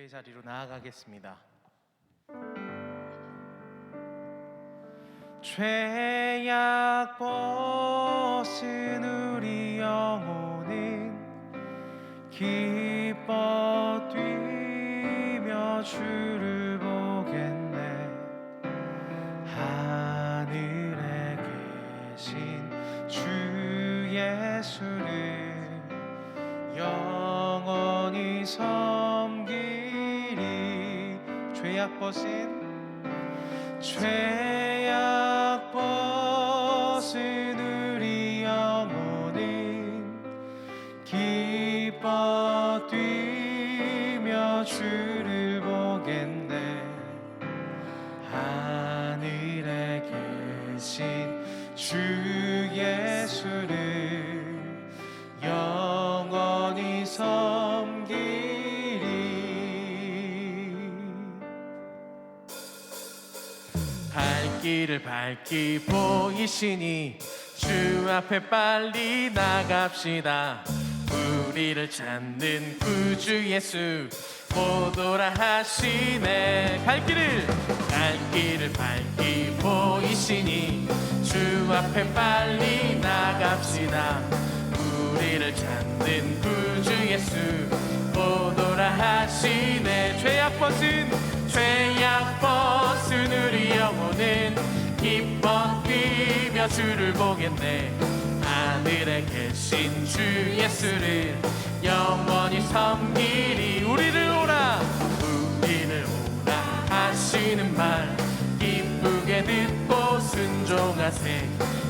기도의 자리로 나아가겠습니다. 죄악 벗은 우리 영혼은 기뻐 뛰며 주를 보겠네. 하늘에 계신 주 예수를 영원히 섬기리. 죄악 벗은 우리 영혼은 기뻐 뛰며 주를 보겠네. 하늘에 계신 주 예수를 영원히 섬기리. 발길을 밝히 보이시니 주 앞에 빨리 나갑시다. 우리를 찾는 구주 예수 못 오라 하시네. 발길을 밝히 보이시니 주 앞에 빨리 나갑시다. 우리를 찾는 구주 예수 못 오라 하시네. 죄악 벗은 우리 영혼은 기뻐 뛰며 주를 보겠네. 하늘에 계신 주 예수를 영원히 섬기리. 우리를 오라 하시는 말 기쁘게 듣고 순종하세.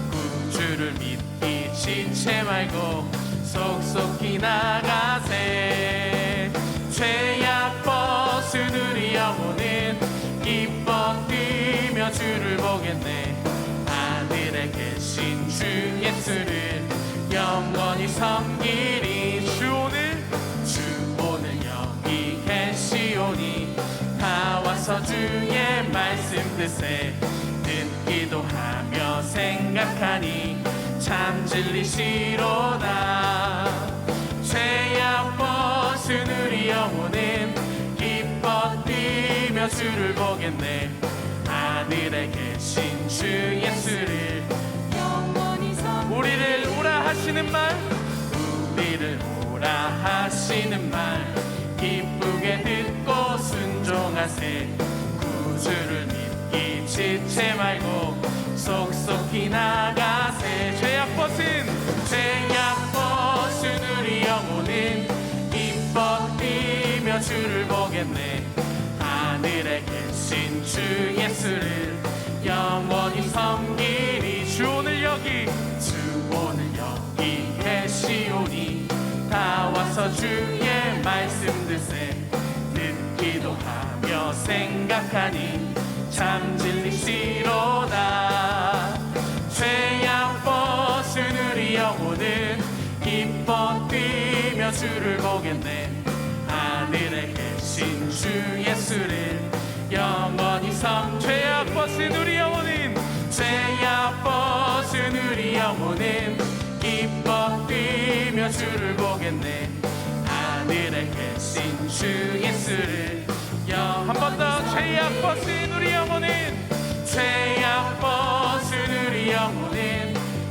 구주를 믿기 지체 말고 속속히 나가세. 죄악 벗은 우리 영혼은 기뻐 뛰며 주를 보겠네. 하늘에 계신 주 예수를 영원히 섬기리. 주 오늘 여기 계시오니 다 와서 주의 말씀 듣세. 듣기도 하며 생각하니 참 진리시로다. 죄악 벗은 우리 영혼은 기뻐 뛰며 주를 보겠네. 하늘에 계신 주 예수를 영원히 섬기리. 우리를 오라 하시는 말 기쁘게 듣고 순종하세. 구주를 믿기 지체 말고 속속히 나가세. 죄악 벗은 우리 영혼은 기뻐 뛰며 주를 보겠네. 하늘에 계신 주 예수를 영원히 섬기리. 주 오늘 여기 계시오니 다 와서 주의 말씀 듣세. 듣기도 하며 생각하니 참 진리시로다. 죄악 벗은 우리 영혼은 기뻐 뛰며 주를 보겠네. 하늘에 계신 주 예수를 영원히 죄악 벗은 우리 영혼은 기뻐 뛰며 주를 보겠네. 하늘에 계신 주 예수를 한 번 더. 죄악 벗은 우리 영혼은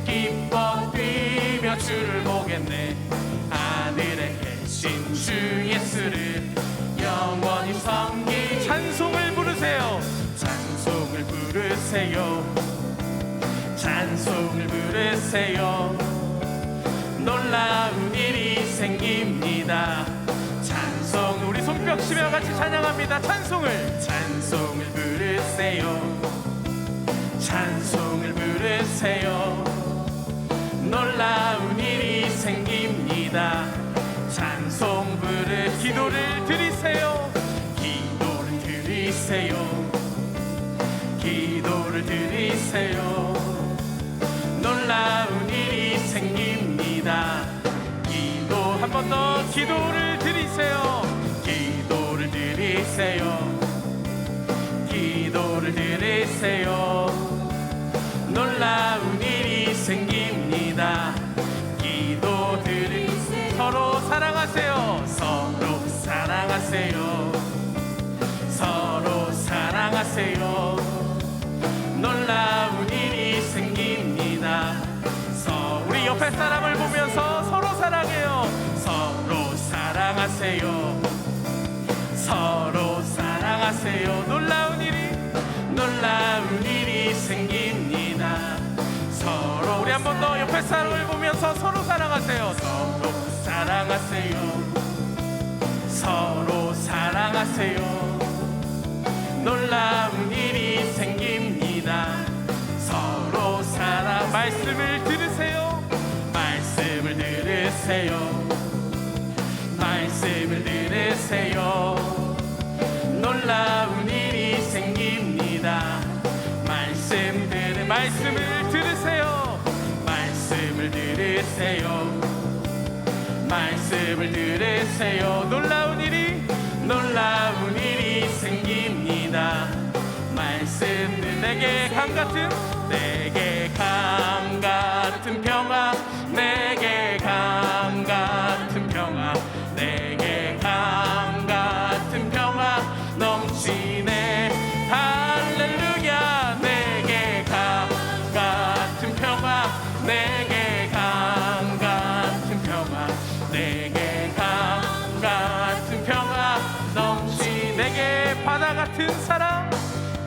기뻐 뛰며 주를 보겠네. 하늘에 계신 주 예수를 영원히 섬기. 찬송을 부르세요. 놀라운 일이 생깁니다. 찬송, 우리 손뼉 치며 같이 찬양합니다. 찬송을 부르세요. 놀라운 일이 생깁니다. 찬송 기도를 드리세요. 놀라운 일이 생깁니다. 한 번 더. 기도를 드리세요. 놀라운 일이 생깁니다. 서로 사랑하세요. 사랑하세요. 놀라운 일이 생깁니다. 우리 옆에 사람을 보면서 서로 사랑해요. 서로 사랑하세요. 서로 사랑하세요. 놀라운 일이 생깁니다. 서로 우리 한 번 더 옆에 사람을 보면서 서로 사랑하세요. 서로 사랑하세요. 서로 사랑하세요. 놀라운 일이 생깁니다. 서로 사랑 말씀을 들으세요. 말씀을 들으세요. 말씀을 들으세요. 놀라운 일이 생깁니다. 말씀을 들으세요. 말씀을 들으세요. 말씀을 들으세요. 놀라운 일이 생깁니다. 말씀들 내게 감 같은 평화, 내게 감 같은 평화, 내게 감 같은 평화 넘치네. 할렐루야. 내게 감 같은 평화, 내게 감 같은 평화, 내게 감 같은 평화 넘치. 내게 바다 같은 사랑,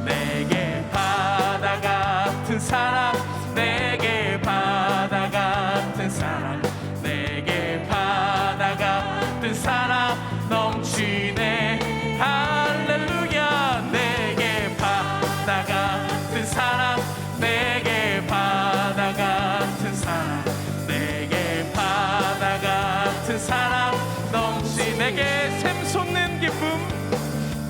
내게 바다 같은 사랑, 내게 바다 같은 사랑, 내게 바다 같은 사랑 넘치네. 할렐루야. 내게 바다 같은 사랑, 내게 바다 같은 사랑, 내게 바다 같은 사랑 넘치. 내게 샘 솟는 기쁨,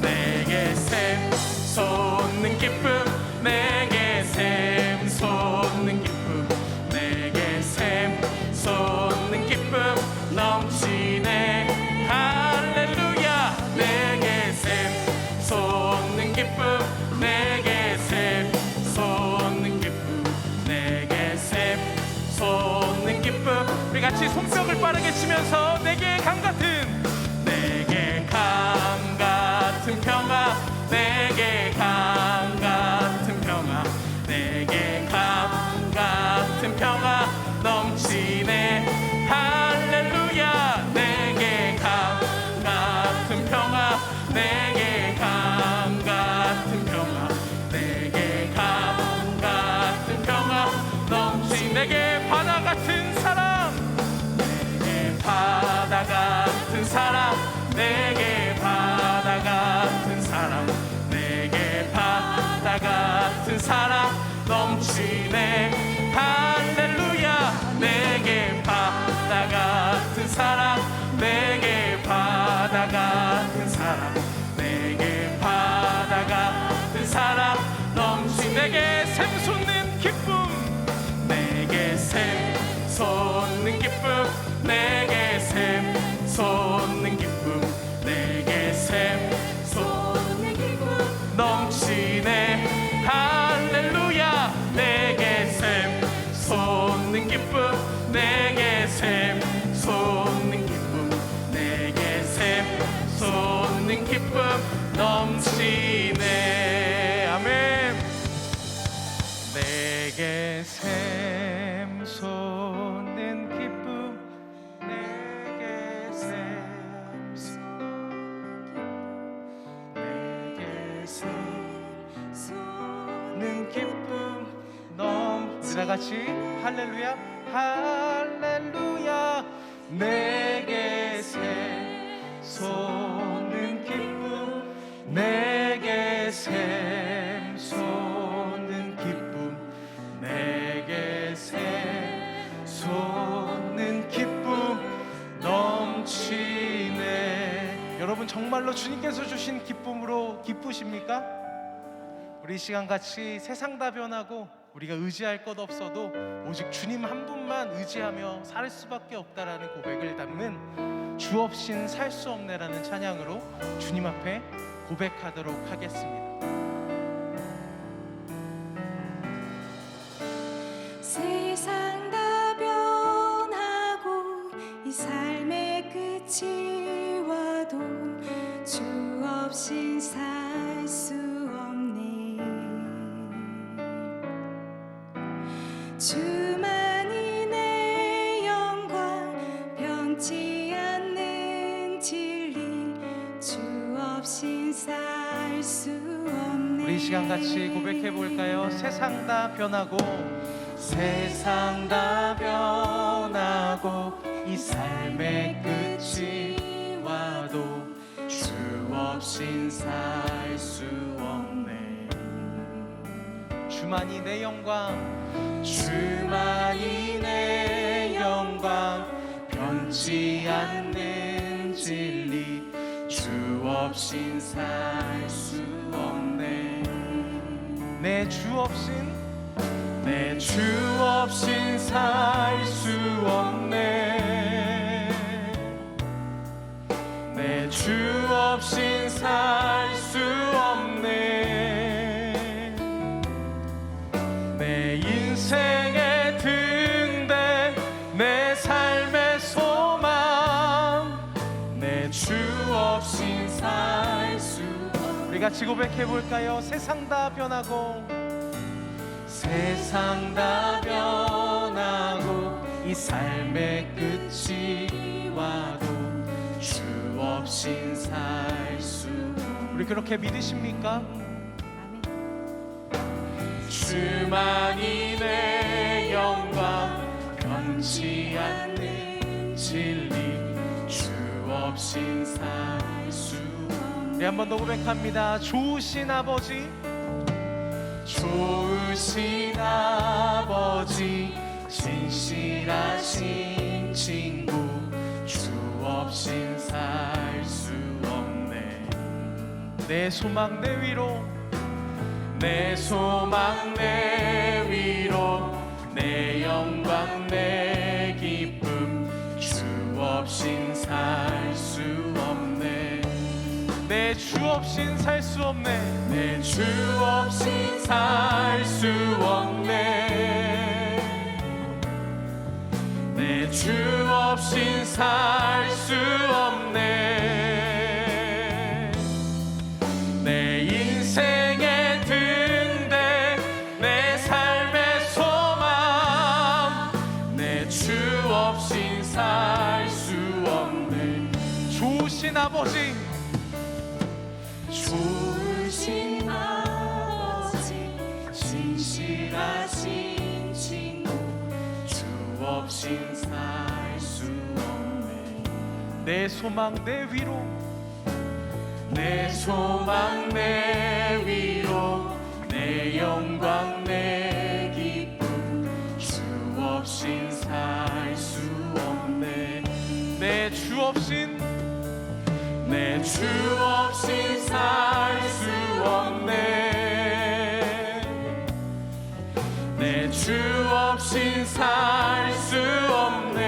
내게 샘 솟는 기쁨, 내게 샘 솟는 기쁨, 내게 샘 솟는 기쁨 넘치네. 할렐루야. 내게 샘 솟는 기쁨, 내게 샘 솟는 기쁨, 내게 샘 솟는 기쁨. 우리 같이 손뼉을 빠르게 치면서 내게 감 같은, 내게 감 같은 평화, 내게 감 같은 평화, 내게 감 같은 평화 넘치네. 할렐루야. 내게 감 같은 평화, 내게 감 같은 평화, 내게 감 같은 평화 넘치. 내게 바다 같은 사랑, 내게 바다 같은 사랑, 내게 바다 같은 사랑, 내게 바다 같은 사랑 넘치네. 할렐루야. 내게 바다 같은 사랑, 내게 바다 같은 사랑, 내게 바다 같은 사랑 넘치. 내게 샘 솟는 기쁨, 내게 샘 솟는 기쁨, 내게 샘 솟는 기쁨, 내게 샘 솟는 기쁨 넘치네. 할렐루야. 내게 샘 솟는 기쁨, 내게 샘 솟는 기쁨, 내게 샘 솟는 기쁨 넘치네. 아멘. 내게 샘 솟는 기쁨, 내게 샘 솟는 기쁨 다 같이 할렐루야. 할렐루야. 내게 샘 솟는 기쁨, 내게 샘 솟는 기쁨, 내게 샘 솟는 기쁨 넘치네. 여러분 정말로 주님께서 주신 기쁨으로 기쁘십니까? 우리 이 시간 같이 세상 다 변하고 우리가 의지할 것 없어도 오직 주님 한 분만 의지하며 살 수밖에 없다라는 고백을 담는 주 없인 살 수 없네라는 찬양으로 주님 앞에 고백하도록 하겠습니다. 세상 다 변하고 이 삶의 끝이 와도 주 없인 살 수 없네. 주만이 내 영광 변치 않는 진리 주 없인 살 수 없네. 우리 이 시간 같이 고백해 볼까요? 세상 다 변하고 세상 다 변하고 이 삶의 끝이 와도 주 없인 살 수 없네. 주만이 내 영광 주만이 내 영광 변치 않는 진리 주 없인 살 수 없네. 내 주 없인 내 주 없인 살 수 없네. 내 주 없인 살 수 없네. 내 인생의 등대 내 삶의 소망 내 주 없인 살 수 없네. 우리 같이 고백해 볼까요? 세상 다 변하고 세상 다 변하고 이 삶의 끝이 와도 주 없인 살 수. 우리 그렇게 믿으십니까? 주만이 내 영광 변치 않는 진리 주 없인 살 수. 우리 한 번 더 고백합니다. 좋으신 아버지 좋으신 아버지 진실하신 친구 주 없인 살 수 없네. 내 소망 내 위로 내 소망 내 위로 내 영광 내 기쁨 주 없인 살 수 없네. 내 주 없인 살 수 없네. 내 주 없인 살 수 없네. 내 주 없인 살 수 없네. 내 인생의 등대 내 삶의 소망 내 주 없인 살 수 없네. 좋으신 아버지 좋으신 아버지 진실하신 친구 주 없인 살 수 없네. 내 소망 내 위로 내 소망 내 위로 내 영광 내 기쁨 주 없인 살 수 없네. 내 주 없인 내 주 없인 살 수 없네. 내 주 없인 살 수 없네.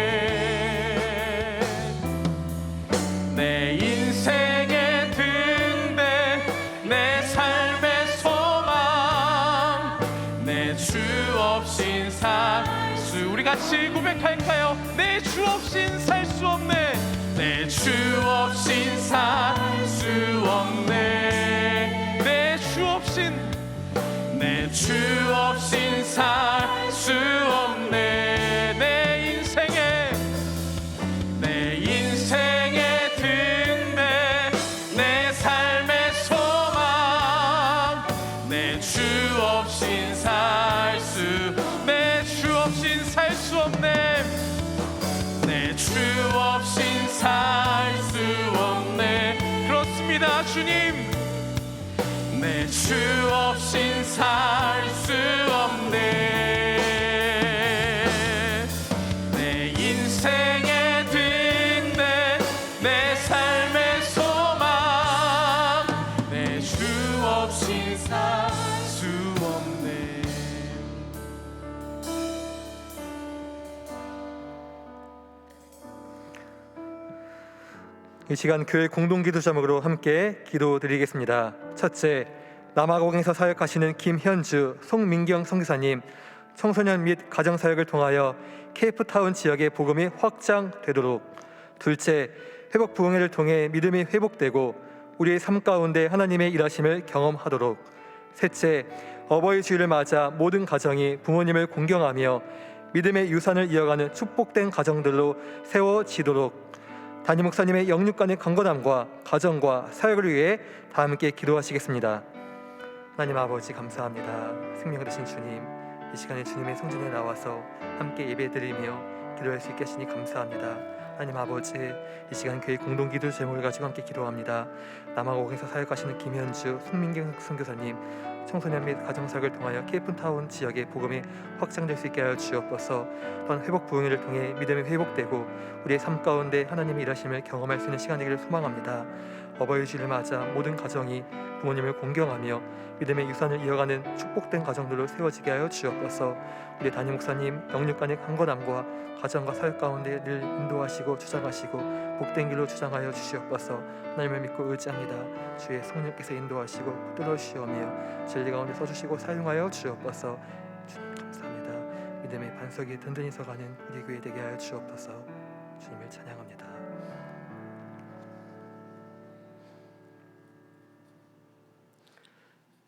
내 인생의 등대 내 삶의 소망 내 주 없인 살 수. 우리 같이 고백할까요? 내 주 없인 살 수 없네. 내 주 없인 살 수 없네. 내 주 없인 내 주 없인 살 수 없네. 내 인생의 등대 내 삶의 소망 내 주 없인 살 수. 내 주 없인 살 수 없네. 내 주 없인 살 수 없네. 그렇습니다 주님. 내 주 없인 살 수 없네. 내 인생의 등대 내 삶의 소망 내 주 없인 살 수 없네. 이 시간 교회 공동기도 제목으로 함께 기도드리겠습니다. 첫째, 남아공에서 사역하시는 김현주, 송민경 선교사님 청소년 및 가정사역을 통하여 케이프타운 지역의 복음이 확장되도록. 둘째, 회복부흥회를 통해 믿음이 회복되고 우리의 삶 가운데 하나님의 일하심을 경험하도록. 셋째, 어버이 주일을 맞아 모든 가정이 부모님을 공경하며 믿음의 유산을 이어가는 축복된 가정들로 세워지도록 담임 목사님의 영육간의 강건함과 가정과 사역을 위해 다 함께 기도하시겠습니다. 하나님 아버지 감사합니다. 생명을 주신 주님, 이 시간에 주님의 성전에 나와서 함께 예배드리며 기도할 수 있게 하시니 감사합니다. 하나님 아버지, 이 시간 교회 공동기도 제목을 가지고 함께 기도합니다. 남아공에서 사역하시는 김현주, 송민경 선교사님, 청소년 및 가정사역을 통하여 케이프타운 지역의 복음이 확장될 수 있게 하여 주옵소서. 또한 회복 부흥회를 통해 믿음이 회복되고 우리의 삶 가운데 하나님의 일하심을 경험할 수 있는 시간 되기를 소망합니다. 어버이 주일을 맞아 모든 가정이 부모님을 공경하며 믿음의 유산을 이어가는 축복된 가정들로 세워지게 하여 주옵소서. 우리 담임 목사님 영육간의 강건함과 가정과 사역 가운데 늘 인도하시고 주장하시고 복된 길로 주장하여 주시옵소서. 하나님을 믿고 의지합니다. 주의 성령께서 인도하시고 붙들어 주시오며 진리 가운데 써주시고 사용하여 주옵소서. 주님 감사합니다. 믿음의 반석이 든든히 서가는 우리 교회 되게 하여 주옵소서. 주님을 찬양합니다.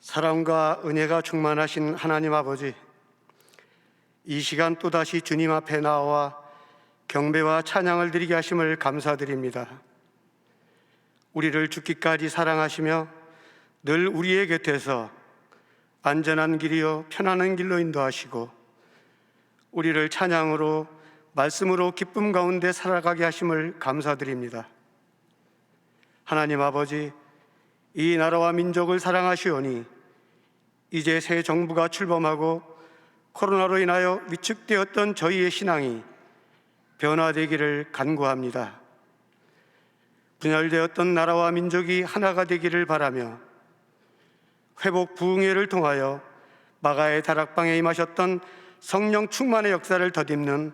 사랑과 은혜가 충만하신 하나님 아버지, 이 시간 또다시 주님 앞에 나와 경배와 찬양을 드리게 하심을 감사드립니다. 우리를 죽기까지 사랑하시며 늘 우리의 곁에서 안전한 길이요 편안한 길로 인도하시고 우리를 찬양으로 말씀으로 기쁨 가운데 살아가게 하심을 감사드립니다. 하나님 아버지, 이 나라와 민족을 사랑하시오니 이제 새 정부가 출범하고 코로나로 인하여 위축되었던 저희의 신앙이 변화되기를 간구합니다. 분열되었던 나라와 민족이 하나가 되기를 바라며 회복 부흥회를 통하여 마가의 다락방에 임하셨던 성령 충만의 역사를 덧입는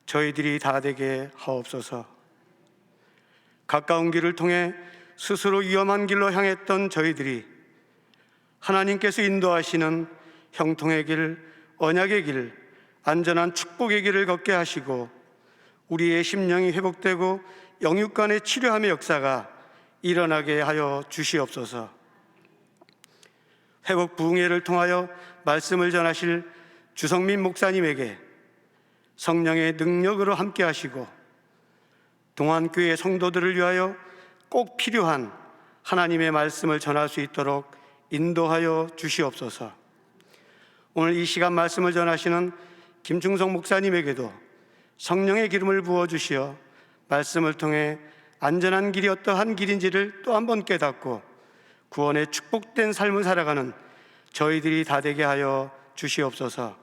저희들이 다 되게 하옵소서. 가까운 길을 통해 스스로 위험한 길로 향했던 저희들이 하나님께서 인도하시는 형통의 길, 언약의 길, 안전한 축복의 길을 걷게 하시고 우리의 심령이 회복되고 영육간의 치료함의 역사가 일어나게 하여 주시옵소서. 회복 부흥회를 통하여 말씀을 전하실 주성민 목사님에게 성령의 능력으로 함께 하시고 동안교회 성도들을 위하여 꼭 필요한 하나님의 말씀을 전할 수 있도록 인도하여 주시옵소서. 오늘 이 시간 말씀을 전하시는 김충성 목사님에게도 성령의 기름을 부어주시어 말씀을 통해 안전한 길이 어떠한 길인지를 또 한 번 깨닫고 구원의 축복된 삶을 살아가는 저희들이 다 되게 하여 주시옵소서.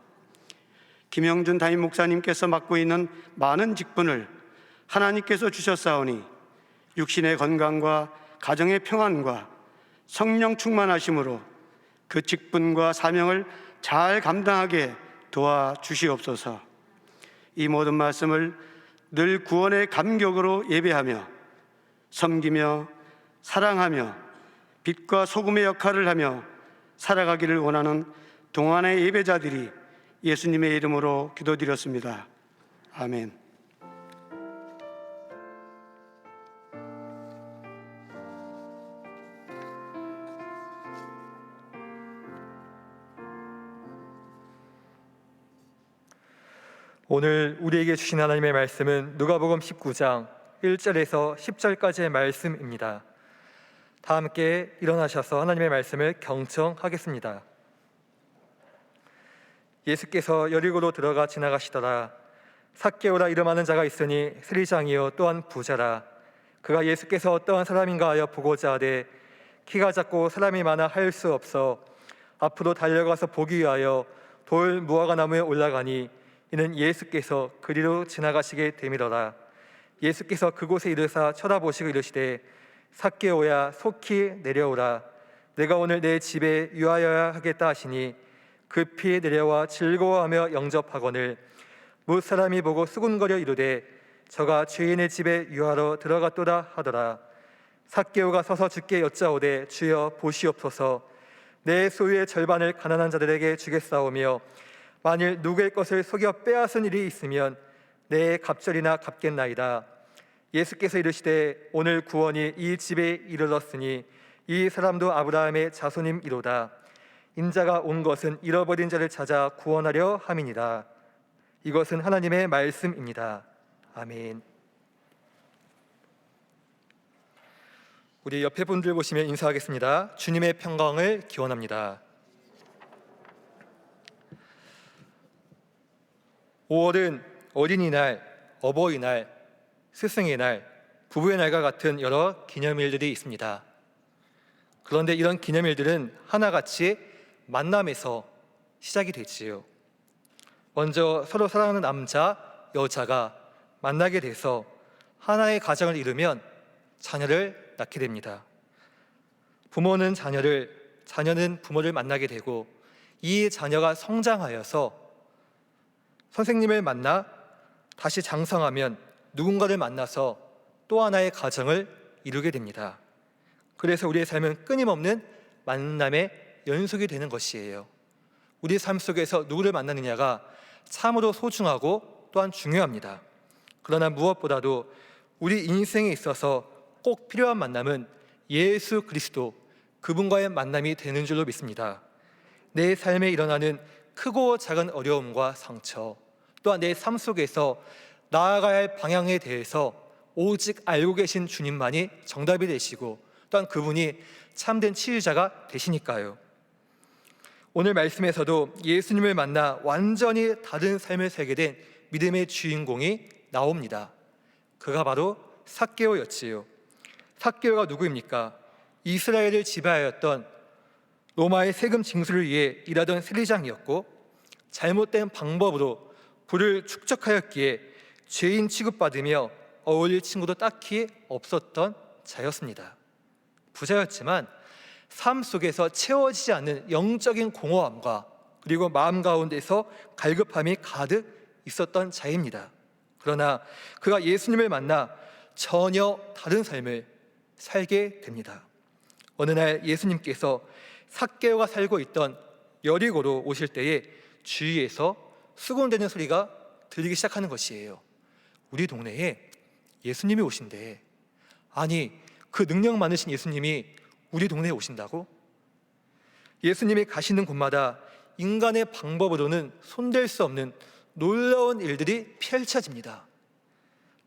김영준 담임 목사님께서 맡고 있는 많은 직분을 하나님께서 주셨사오니 육신의 건강과 가정의 평안과 성령 충만하심으로 그 직분과 사명을 잘 감당하게 도와주시옵소서. 이 모든 말씀을 늘 구원의 감격으로 예배하며 섬기며 사랑하며 빛과 소금의 역할을 하며 살아가기를 원하는 동안의 예배자들이 예수님의 이름으로 기도드렸습니다. 아멘. 오늘 우리에게 주신 하나님의 말씀은 누가복음 19장 1절에서 10절까지의 말씀입니다. 다 함께 일어나셔서 하나님의 말씀을 경청하겠습니다. 예수께서 여리고로 들어가 지나가시더라. 삭개오라 이름하는 자가 있으니 세리장이요 또한 부자라. 그가 예수께서 어떠한 사람인가 하여 보고자 하되 키가 작고 사람이 많아 할 수 없어 앞으로 달려가서 보기 위하여 돌 무화과 나무에 올라가니 이는 예수께서 그리로 지나가시게 되밀어라. 예수께서 그곳에 이르사 쳐다보시고 이르시되 삭개오야 속히 내려오라. 내가 오늘 내 집에 유하여야 하겠다 하시니 급히 내려와 즐거워하며 영접하거늘 무사람이 보고 수군거려 이르되 저가 죄인의 집에 유하러 들어갔도다 하더라. 삭개오가 서서 주께 여짜오되 주여 보시옵소서. 내 소유의 절반을 가난한 자들에게 주겠사오며 만일 누구의 것을 속여 빼앗은 일이 있으면 내 갑절이나 갚겠나이다. 예수께서 이르시되 오늘 구원이 이 집에 이르렀으니 이 사람도 아브라함의 자손임이로다. 인자가 온 것은 잃어버린 자를 찾아 구원하려 함이니라. 이것은 하나님의 말씀입니다. 아멘. 우리 옆에 분들 보시면 인사하겠습니다. 주님의 평강을 기원합니다. 5월은 어린이날, 어버이날, 스승의 날, 부부의 날과 같은 여러 기념일들이 있습니다. 그런데 이런 기념일들은 하나같이 만남에서 시작이 되지요. 먼저 서로 사랑하는 남자, 여자가 만나게 돼서 하나의 가정을 이루면 자녀를 낳게 됩니다. 부모는 자녀를, 자녀는 부모를 만나게 되고 이 자녀가 성장하여서 선생님을 만나 다시 장성하면 누군가를 만나서 또 하나의 가정을 이루게 됩니다. 그래서 우리의 삶은 끊임없는 만남의 연속이 되는 것이에요. 우리 삶 속에서 누구를 만나느냐가 참으로 소중하고 또한 중요합니다. 그러나 무엇보다도 우리 인생에 있어서 꼭 필요한 만남은 예수 그리스도, 그분과의 만남이 되는 줄로 믿습니다. 내 삶에 일어나는 크고 작은 어려움과 상처, 또한 내 삶 속에서 나아가야 할 방향에 대해서 오직 알고 계신 주님만이 정답이 되시고 또한 그분이 참된 치유자가 되시니까요. 오늘 말씀에서도 예수님을 만나 완전히 다른 삶을 살게 된 믿음의 주인공이 나옵니다. 그가 바로 삭개오였지요. 삭개오가 누구입니까? 이스라엘을 지배하였던 로마의 세금 징수를 위해 일하던 세리장이었고 잘못된 방법으로 부를 축적하였기에 죄인 취급받으며 어울릴 친구도 딱히 없었던 자였습니다. 부자였지만 삶 속에서 채워지지 않는 영적인 공허함과 그리고 마음 가운데서 갈급함이 가득 있었던 자입니다. 그러나 그가 예수님을 만나 전혀 다른 삶을 살게 됩니다. 어느 날 예수님께서 삭개오가 살고 있던 여리고로 오실 때에 주위에서 수군대는 소리가 들리기 시작하는 것이에요. 우리 동네에 예수님이 오신대. 아니, 그 능력 많으신 예수님이 우리 동네에 오신다고? 예수님이 가시는 곳마다 인간의 방법으로는 손댈 수 없는 놀라운 일들이 펼쳐집니다.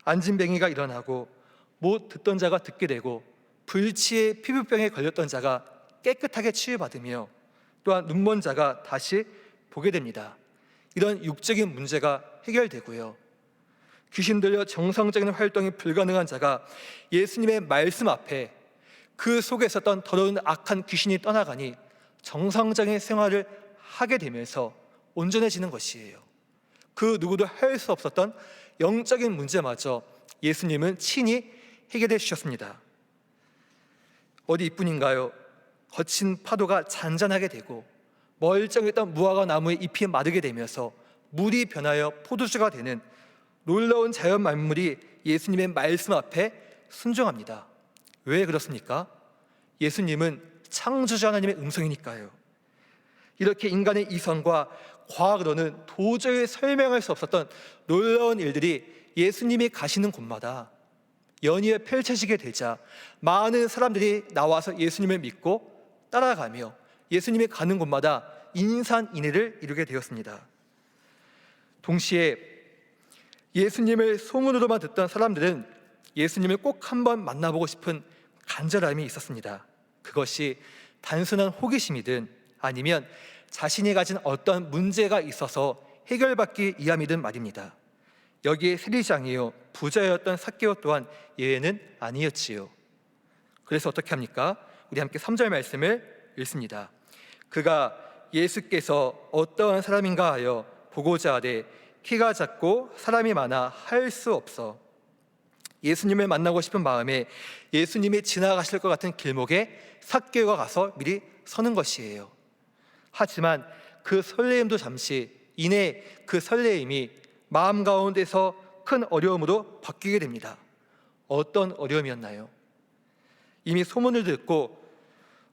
안진뱅이가 일어나고 못 듣던 자가 듣게 되고 불치의 피부병에 걸렸던 자가 깨끗하게 치유받으며 또한 눈먼 자가 다시 보게 됩니다. 이런 육적인 문제가 해결되고요. 귀신 들려 정상적인 활동이 불가능한 자가 예수님의 말씀 앞에 그 속에 있었던 더러운 악한 귀신이 떠나가니 정상적인 생활을 하게 되면서 온전해지는 것이에요. 그 누구도 할 수 없었던 영적인 문제마저 예수님은 친히 해결해 주셨습니다. 어디 이뿐인가요? 거친 파도가 잔잔하게 되고 멀쩡했던 무화과 나무의 잎이 마르게 되면서 물이 변하여 포도주가 되는 놀라운 자연 만물이 예수님의 말씀 앞에 순종합니다. 왜 그렇습니까? 예수님은 창조주 하나님의 음성이니까요. 이렇게 인간의 이성과 과학으로는 도저히 설명할 수 없었던 놀라운 일들이 예수님이 가시는 곳마다 연이어 펼쳐지게 되자 많은 사람들이 나와서 예수님을 믿고 따라가며 예수님이 가는 곳마다 인산인해를 이루게 되었습니다. 동시에 예수님을 소문으로만 듣던 사람들은 예수님을 꼭 한번 만나보고 싶은 간절함이 있었습니다. 그것이 단순한 호기심이든 아니면 자신이 가진 어떤 문제가 있어서 해결받기 위함이든 말입니다. 여기에 세리장이요 부자였던 삭개오 또한 예외는 아니었지요. 그래서 어떻게 합니까? 우리 함께 3절 말씀을 읽습니다. 그가 예수께서 어떠한 사람인가 하여 보고자 하되 키가 작고 사람이 많아 할 수 없어. 예수님을 만나고 싶은 마음에 예수님이 지나가실 것 같은 길목에 삭개오가 가서 미리 서는 것이에요. 하지만 그 설레임도 잠시 이내 그 설레임이 마음 가운데서 큰 어려움으로 바뀌게 됩니다. 어떤 어려움이었나요? 이미 소문을 듣고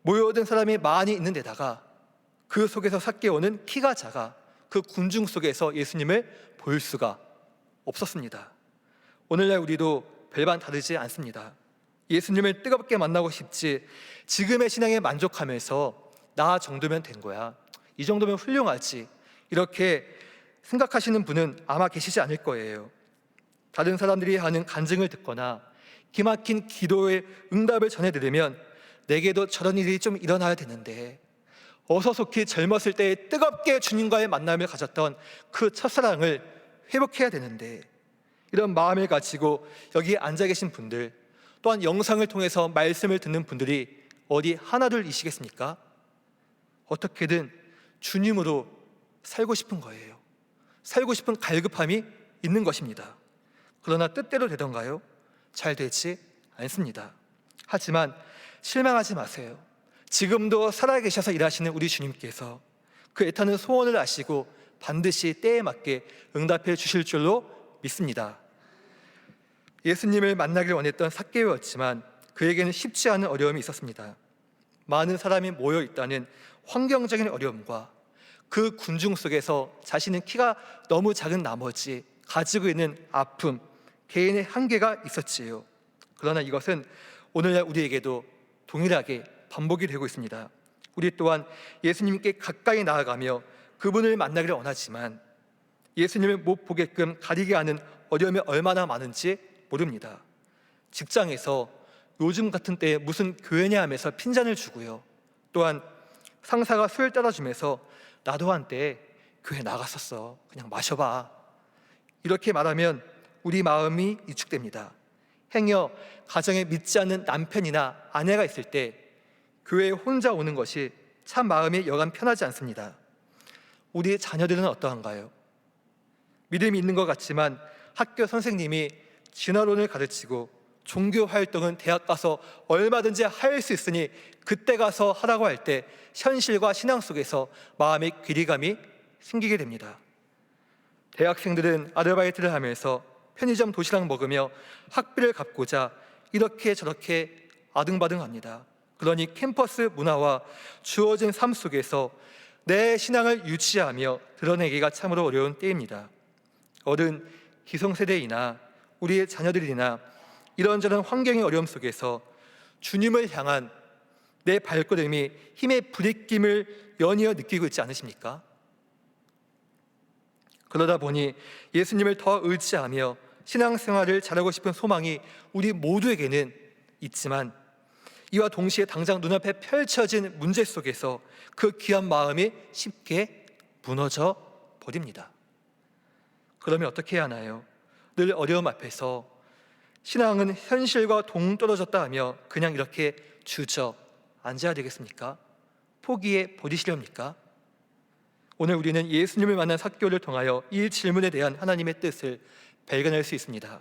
모여든 사람이 많이 있는 데다가 그 속에서 삭개오는 키가 작아 그 군중 속에서 예수님을 볼 수가 없었습니다. 오늘날 우리도 별반 다르지 않습니다. 예수님을 뜨겁게 만나고 싶지 지금의 신앙에 만족하면서 나 정도면 된 거야, 이 정도면 훌륭하지, 이렇게 생각하시는 분은 아마 계시지 않을 거예요. 다른 사람들이 하는 간증을 듣거나 기막힌 기도의 응답을 전해 들으면 내게도 저런 일이 좀 일어나야 되는데, 어서 속히 젊었을 때에 뜨겁게 주님과의 만남을 가졌던 그 첫사랑을 회복해야 되는데, 이런 마음을 가지고 여기 앉아 계신 분들, 또한 영상을 통해서 말씀을 듣는 분들이 어디 하나둘이시겠습니까? 어떻게든 주님으로 살고 싶은 거예요. 살고 싶은 갈급함이 있는 것입니다. 그러나 뜻대로 되던가요? 잘 되지 않습니다. 하지만 실망하지 마세요. 지금도 살아계셔서 일하시는 우리 주님께서 그 애타는 소원을 아시고 반드시 때에 맞게 응답해 주실 줄로 믿습니다. 예수님을 만나길 원했던 삭개오였지만 그에게는 쉽지 않은 어려움이 있었습니다. 많은 사람이 모여 있다는 환경적인 어려움과 그 군중 속에서 자신은 키가 너무 작은 나머지 가지고 있는 아픔, 개인의 한계가 있었지요. 그러나 이것은 오늘날 우리에게도 동일하게 반복이 되고 있습니다. 우리 또한 예수님께 가까이 나아가며 그분을 만나기를 원하지만 예수님을 못 보게끔 가리게 하는 어려움이 얼마나 많은지 모릅니다. 직장에서 요즘 같은 때에 무슨 교회냐 하면서 핀잔을 주고요. 또한 상사가 술 따라주면서 나도 한때 교회 나갔었어, 그냥 마셔봐, 이렇게 말하면 우리 마음이 위축됩니다. 행여 가정에 믿지 않는 남편이나 아내가 있을 때 교회에 혼자 오는 것이 참 마음이 여간 편하지 않습니다. 우리 자녀들은 어떠한가요? 믿음이 있는 것 같지만 학교 선생님이 진화론을 가르치고 종교 활동은 대학 가서 얼마든지 할 수 있으니 그때 가서 하라고 할 때 현실과 신앙 속에서 마음의 괴리감이 생기게 됩니다. 대학생들은 아르바이트를 하면서 편의점 도시락 먹으며 학비를 갚고자 이렇게 저렇게 아등바등합니다. 그러니 캠퍼스 문화와 주어진 삶 속에서 내 신앙을 유지하며 드러내기가 참으로 어려운 때입니다. 어른 기성세대이나 우리의 자녀들이나 이런저런 환경의 어려움 속에서 주님을 향한 내 발걸음이 힘의 부딪힘을 연이어 느끼고 있지 않으십니까? 그러다 보니 예수님을 더 의지하며 신앙생활을 잘하고 싶은 소망이 우리 모두에게는 있지만 이와 동시에 당장 눈앞에 펼쳐진 문제 속에서 그 귀한 마음이 쉽게 무너져 버립니다. 그러면 어떻게 해야 하나요? 늘 어려움 앞에서 신앙은 현실과 동떨어졌다 하며 그냥 이렇게 주저앉아야 되겠습니까? 포기해 버리시렵니까? 오늘 우리는 예수님을 만난 삭개오를 통하여 이 질문에 대한 하나님의 뜻을 발견할 수 있습니다.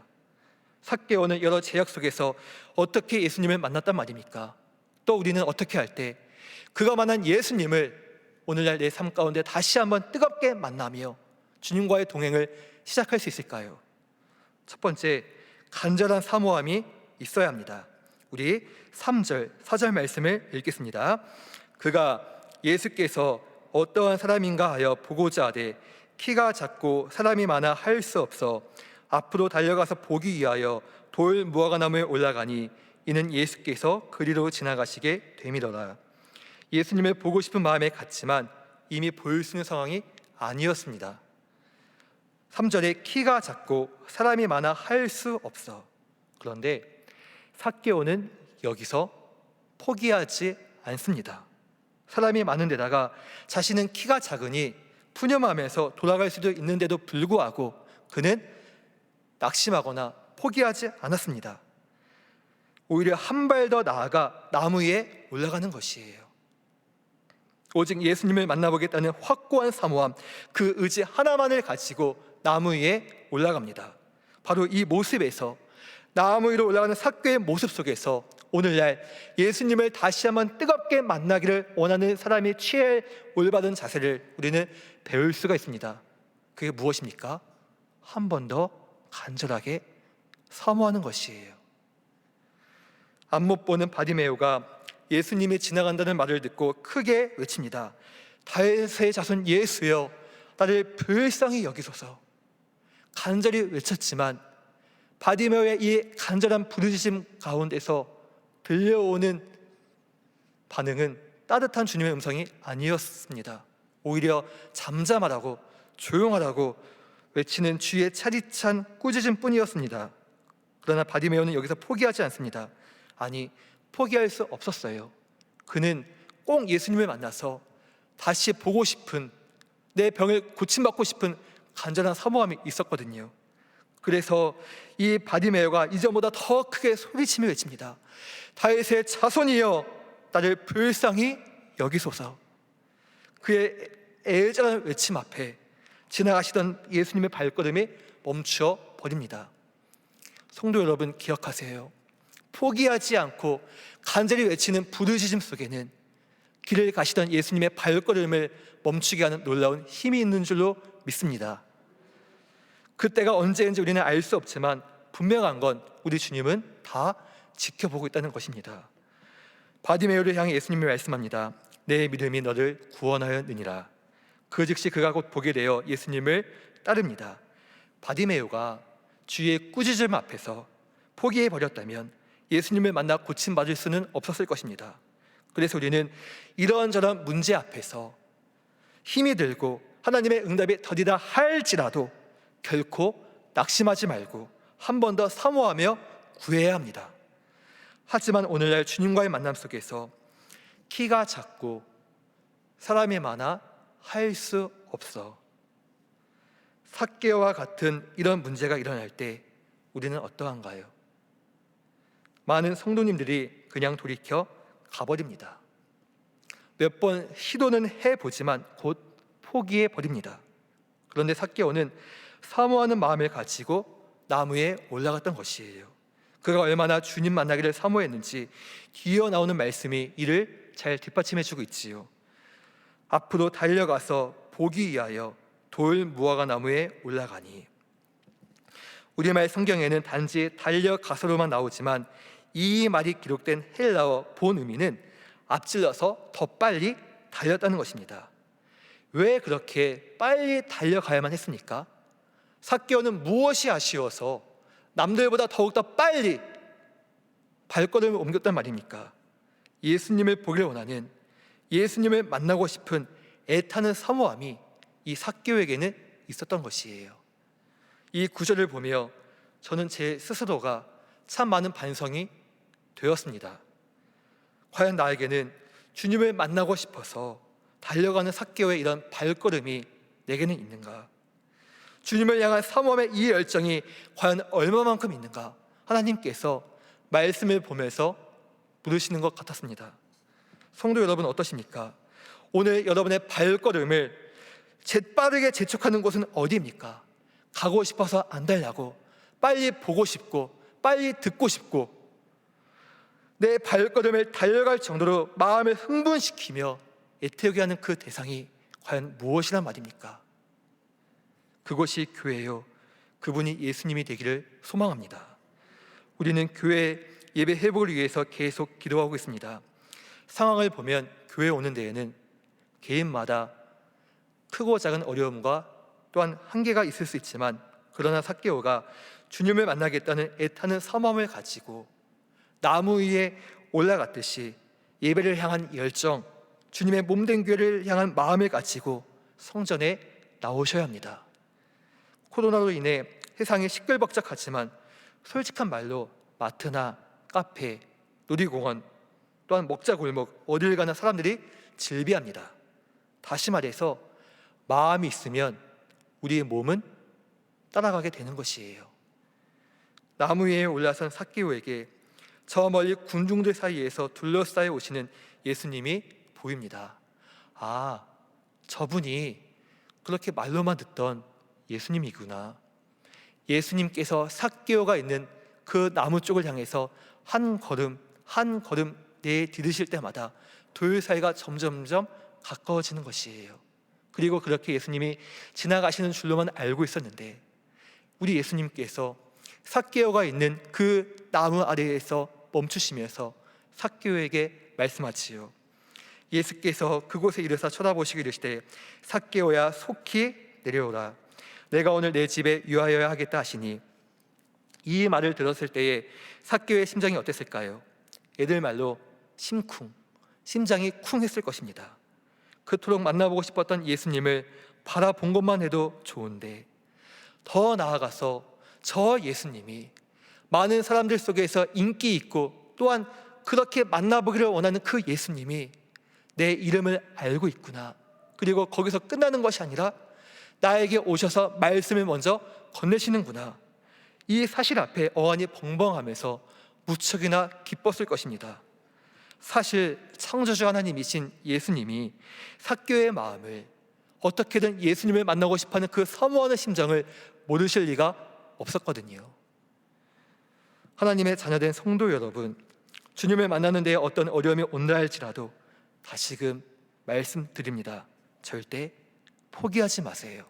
삭개오는 여러 제약 속에서 어떻게 예수님을 만났단 말입니까? 또 우리는 어떻게 할 때 그가 만난 예수님을 오늘날 내 삶 가운데 다시 한번 뜨겁게 만나며 주님과의 동행을 시작할 수 있을까요? 첫 번째, 간절한 사모함이 있어야 합니다. 우리 3절, 4절 말씀을 읽겠습니다. 그가 예수께서 어떠한 사람인가 하여 보고자 하되 키가 작고 사람이 많아 할 수 없어 앞으로 달려가서 보기 위하여 돌 무화과나무에 올라가니 이는 예수께서 그리로 지나가시게 됨이더라. 예수님을 보고 싶은 마음에 갔지만 이미 보일 수 있는 상황이 아니었습니다. 3절에 키가 작고 사람이 많아 할 수 없어. 그런데 삭개오는 여기서 포기하지 않습니다. 사람이 많은 데다가 자신은 키가 작으니 푸념하면서 돌아갈 수도 있는데도 불구하고 그는 낙심하거나 포기하지 않았습니다. 오히려 한 발 더 나아가 나무 위에 올라가는 것이에요. 오직 예수님을 만나보겠다는 확고한 사모함, 그 의지 하나만을 가지고 나무 위에 올라갑니다. 바로 이 모습에서, 나무 위로 올라가는 삭개의 모습 속에서 오늘날 예수님을 다시 한번 뜨겁게 만나기를 원하는 사람이 취할 올바른 자세를 우리는 배울 수가 있습니다. 그게 무엇입니까? 한 번 더 간절하게 사모하는 것이에요. 앞 못 보는 바디메오가 예수님이 지나간다는 말을 듣고 크게 외칩니다. 다윗의 자손 예수여, 나를 불쌍히 여기소서. 간절히 외쳤지만 바디메오의 이 간절한 부르짖음 가운데서 들려오는 반응은 따뜻한 주님의 음성이 아니었습니다. 오히려 잠잠하라고, 조용하라고 외치는 주의 차디찬 꾸짖음 뿐이었습니다. 그러나 바디메오는 여기서 포기하지 않습니다. 아니, 포기할 수 없었어요. 그는 꼭 예수님을 만나서 다시 보고 싶은, 내 병을 고침받고 싶은 간절한 사모함이 있었거든요. 그래서 이 바디메오가 이전보다 더 크게 소리치며 외칩니다. 다윗의 자손이여, 나를 불쌍히 여기소서. 그의 애절한 외침 앞에 지나가시던 예수님의 발걸음이 멈추어 버립니다. 성도 여러분, 기억하세요. 포기하지 않고 간절히 외치는 부르짖음 속에는 길을 가시던 예수님의 발걸음을 멈추게 하는 놀라운 힘이 있는 줄로 믿습니다. 그때가 언제인지 우리는 알 수 없지만 분명한 건 우리 주님은 다 지켜보고 있다는 것입니다. 바디메오를 향해 예수님이 말씀합니다. 내 믿음이 너를 구원하였느니라. 그 즉시 그가 곧 보게 되어 예수님을 따릅니다. 바디메오가 주의 꾸짖음 앞에서 포기해버렸다면 예수님을 만나 고침받을 수는 없었을 것입니다. 그래서 우리는 이런저런 문제 앞에서 힘이 들고 하나님의 응답이 더디다 할지라도 결코 낙심하지 말고 한 번 더 사모하며 구해야 합니다. 하지만 오늘날 주님과의 만남 속에서 키가 작고 사람이 많아 할 수 없어, 삭개오와 같은 이런 문제가 일어날 때 우리는 어떠한가요? 많은 성도님들이 그냥 돌이켜 가버립니다. 몇 번 시도는 해보지만 곧 포기해버립니다. 그런데 삭개오는 사모하는 마음을 가지고 나무에 올라갔던 것이에요. 그가 얼마나 주님 만나기를 사모했는지 뒤이어 나오는 말씀이 이를 잘 뒷받침해주고 있지요. 앞으로 달려가서 보기 위하여 돌 무화과 나무에 올라가니. 우리말 성경에는 단지 달려가서로만 나오지만 이 말이 기록된 헬라어 본 의미는 앞질러서 더 빨리 달렸다는 것입니다. 왜 그렇게 빨리 달려가야만 했습니까? 삭개오는 무엇이 아쉬워서 남들보다 더욱더 빨리 발걸음을 옮겼단 말입니까? 예수님을 보기를 원하는, 예수님을 만나고 싶은 애타는 사모함이 이 삭개오에게는 있었던 것이에요. 이 구절을 보며 저는 제 스스로가 참 많은 반성이 되었습니다. 과연 나에게는 주님을 만나고 싶어서 달려가는 삭개오의 이런 발걸음이 내게는 있는가? 주님을 향한 사모함의 이 열정이 과연 얼마만큼 있는가? 하나님께서 말씀을 보면서 물으시는 것 같았습니다. 성도 여러분, 어떠십니까? 오늘 여러분의 발걸음을 재빠르게 재촉하는 곳은 어디입니까? 가고 싶어서 안 달라고, 빨리 보고 싶고 빨리 듣고 싶고 내 발걸음을 달려갈 정도로 마음을 흥분시키며 애태우게 하는 그 대상이 과연 무엇이란 말입니까? 그것이 교회요, 그분이 예수님이 되기를 소망합니다. 우리는 교회 예배 회복을 위해서 계속 기도하고 있습니다. 상황을 보면 교회에 오는 데에는 개인마다 크고 작은 어려움과 또한 한계가 있을 수 있지만, 그러나 삭개오가 주님을 만나겠다는 애타는 사모함을 가지고 나무 위에 올라갔듯이 예배를 향한 열정, 주님의 몸된 교회를 향한 마음을 가지고 성전에 나오셔야 합니다. 코로나로 인해 세상이 시끌벅적하지만 솔직한 말로 마트나 카페, 놀이공원, 또한 먹자골목 어딜 가나 사람들이 질비합니다. 다시 말해서 마음이 있으면 우리의 몸은 따라가게 되는 것이에요. 나무 위에 올라선 삭개오에게 저 멀리 군중들 사이에서 둘러싸여 오시는 예수님이 보입니다. 아, 저분이 그렇게 말로만 듣던 예수님이구나. 예수님께서 삭개오가 있는 그 나무 쪽을 향해서 한 걸음 한 걸음 내디디실 때마다 돌 사이가 점점점 가까워지는 것이에요. 그리고 그렇게 예수님이 지나가시는 줄로만 알고 있었는데 우리 예수님께서 삭개오가 있는 그 나무 아래에서 멈추시면서 삭개오에게 말씀하지요. 예수께서 그곳에 이르사 쳐다보시기 이르시되 삭개오야 속히 내려오라. 내가 오늘 내 집에 유하여야 하겠다 하시니, 이 말을 들었을 때에 삭개오의 심정이 어땠을까요? 애들 말로 심쿵, 심장이 쿵 했을 것입니다. 그토록 만나보고 싶었던 예수님을 바라본 것만 해도 좋은데 더 나아가서 저 예수님이 많은 사람들 속에서 인기 있고 또한 그렇게 만나보기를 원하는 그 예수님이 내 이름을 알고 있구나, 그리고 거기서 끝나는 것이 아니라 나에게 오셔서 말씀을 먼저 건네시는구나, 이 사실 앞에 어안이 벙벙하면서 무척이나 기뻤을 것입니다. 사실 창조주 하나님이신 예수님이 삭개오의 마음을, 어떻게든 예수님을 만나고 싶어하는 그 사모하는 심정을 모르실 리가 없었거든요. 하나님의 자녀된 성도 여러분, 주님을 만나는 데 어떤 어려움이 온다 할지라도 다시금 말씀드립니다. 절대 포기하지 마세요.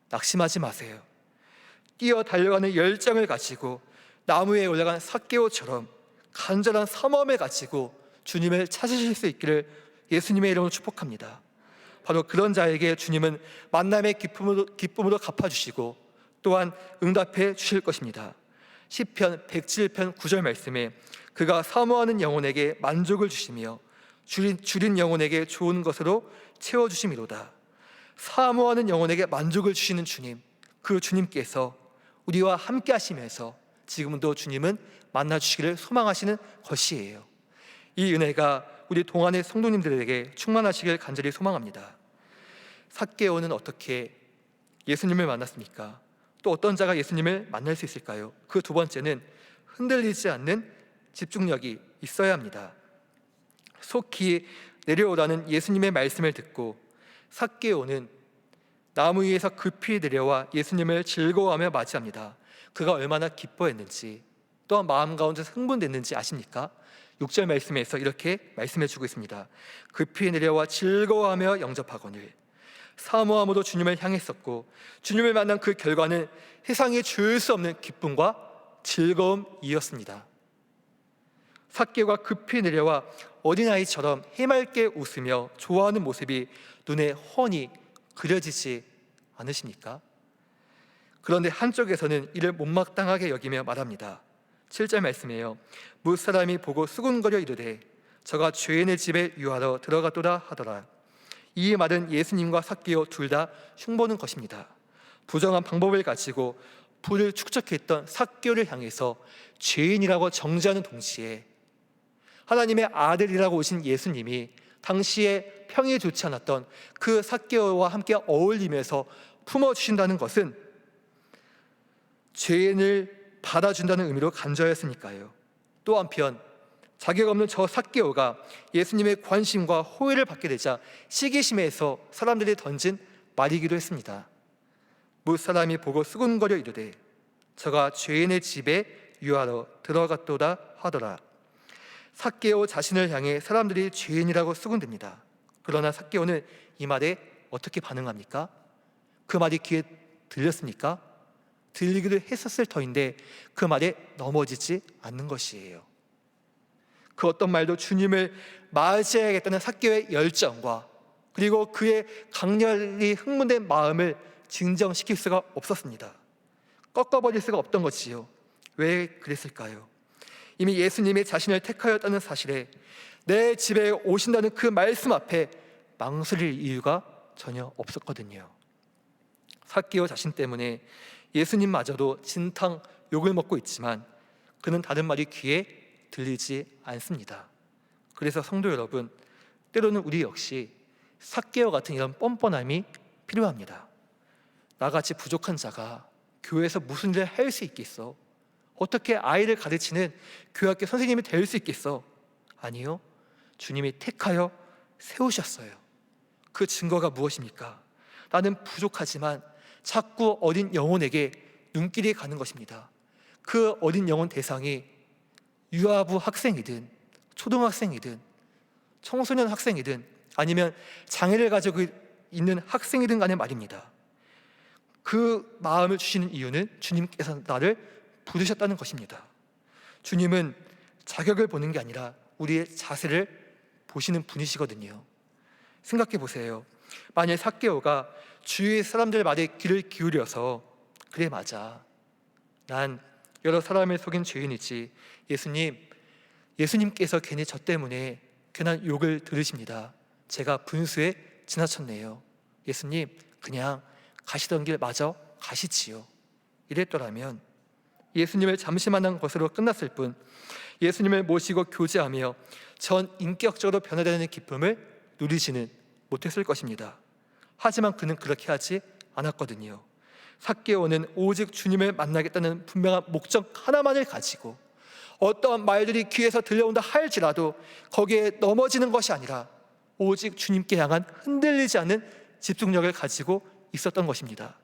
낙심하지 마세요. 뛰어 달려가는 열정을 가지고 나무 위에 올라간 삭개오처럼 간절한 사모함을 가지고 주님을 찾으실 수 있기를 예수님의 이름으로 축복합니다. 바로 그런 자에게 주님은 만남의 기쁨으로 갚아주시고 또한 응답해 주실 것입니다. 시편 107편 9절 말씀에 그가 사모하는 영혼에게 만족을 주시며 줄인 영혼에게 좋은 것으로 채워주심이로다. 사모하는 영혼에게 만족을 주시는 주님, 그 주님께서 우리와 함께 하시면서 지금도 주님은 만나주시기를 소망하시는 것이에요. 이 은혜가 우리 동안의 성도님들에게 충만하시길 간절히 소망합니다. 삭개오는 어떻게 예수님을 만났습니까? 또 어떤 자가 예수님을 만날 수 있을까요? 그 두 번째는 흔들리지 않는 집중력이 있어야 합니다. 속히 내려오라는 예수님의 말씀을 듣고 삭개오는 나무 위에서 급히 내려와 예수님을 즐거워하며 맞이합니다. 그가 얼마나 기뻐했는지, 또한 마음 가운데 흥분됐는지 아십니까? 6절 말씀에서 이렇게 말씀해 주고 있습니다. 급히 내려와 즐거워하며 영접하거늘. 사모함으로 주님을 향했었고 주님을 만난 그 결과는 세상에 줄 수 없는 기쁨과 즐거움이었습니다. 삭개오가 급히 내려와 어린아이처럼 해맑게 웃으며 좋아하는 모습이 눈에 훤히 그려지지 않으십니까? 그런데 한쪽에서는 이를 못마땅하게 여기며 말합니다. 7절 말씀이에요. 무사람이 보고 수군거려 이르되 저가 죄인의 집에 유하러 들어갔도다 하더라. 이 말은 예수님과 삭개오 둘 다 흉보는 것입니다. 부정한 방법을 가지고 불을 축적했던 삭개오를 향해서 죄인이라고 정죄하는 동시에 하나님의 아들이라고 오신 예수님이 당시에 평이 좋지 않았던 그 삭개오와 함께 어울리면서 품어주신다는 것은 죄인을 받아준다는 의미로 간절했으니까요. 또 한편 자격 없는 저 삭개오가 예수님의 관심과 호의를 받게 되자 시기심에서 사람들이 던진 말이기도 했습니다. 무사람이 보고 수군거려 이르되 저가 죄인의 집에 유하러 들어갔도다 하더라. 삭개오 자신을 향해 사람들이 죄인이라고 수군댑니다. 그러나 삭개오는 이 말에 어떻게 반응합니까? 그 말이 귀에 들렸습니까? 들리기도 했었을 터인데 그 말에 넘어지지 않는 것이에요. 그 어떤 말도 주님을 맞이해야겠다는 삭개오의 열정과 그리고 그의 강렬히 흥분된 마음을 진정시킬 수가 없었습니다. 꺾어버릴 수가 없던 것이요. 왜 그랬을까요? 이미 예수님이 자신을 택하였다는 사실에 내 집에 오신다는 그 말씀 앞에 망설일 이유가 전혀 없었거든요. 삭개오 자신 때문에 예수님마저도 진탕 욕을 먹고 있지만 그는 다른 말이 귀에 들리지 않습니다. 그래서 성도 여러분, 때로는 우리 역시 삭개오 같은 이런 뻔뻔함이 필요합니다. 나같이 부족한 자가 교회에서 무슨 일을 할 수 있겠어? 어떻게 아이를 가르치는 교학교 선생님이 될 수 있겠어? 아니요, 주님이 택하여 세우셨어요. 그 증거가 무엇입니까? 나는 부족하지만 자꾸 어린 영혼에게 눈길이 가는 것입니다. 그 어린 영혼 대상이 유아부 학생이든 초등학생이든 청소년 학생이든 아니면 장애를 가지고 있는 학생이든 간에 말입니다. 그 마음을 주시는 이유는 주님께서 나를 부르셨다는 것입니다. 주님은 자격을 보는 게 아니라 우리의 자세를 보시는 분이시거든요. 생각해 보세요. 만약 삭개오가 주위의 사람들 말에 귀를 기울여서 그래 맞아, 난 여러 사람을 속인 죄인이지, 예수님께서 괜히 저 때문에 괜한 욕을 들으십니다. 제가 분수에 지나쳤네요. 예수님, 그냥 가시던 길 마저 가시지요. 이랬더라면 예수님을 잠시 만난 것으로 끝났을 뿐 예수님을 모시고 교제하며 전 인격적으로 변화되는 기쁨을 누리지는 못했을 것입니다. 하지만 그는 그렇게 하지 않았거든요. 삭개오는 오직 주님을 만나겠다는 분명한 목적 하나만을 가지고 어떠한 말들이 귀에서 들려온다 할지라도 거기에 넘어지는 것이 아니라 오직 주님께 향한 흔들리지 않는 집중력을 가지고 있었던 것입니다.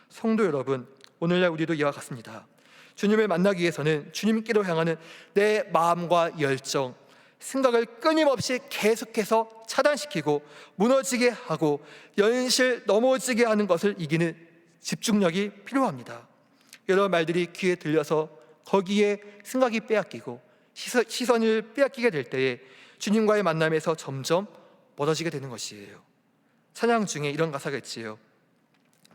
성도 여러분, 오늘날 우리도 이와 같습니다. 주님을 만나기 위해서는 주님께로 향하는 내 마음과 열정, 생각을 끊임없이 계속해서 차단시키고 무너지게 하고 연실 넘어지게 하는 것을 이기는 집중력이 필요합니다. 여러 말들이 귀에 들려서 거기에 생각이 빼앗기고 시선을 빼앗기게 될 때에 주님과의 만남에서 점점 멀어지게 되는 것이에요. 찬양 중에 이런 가사가 있지요.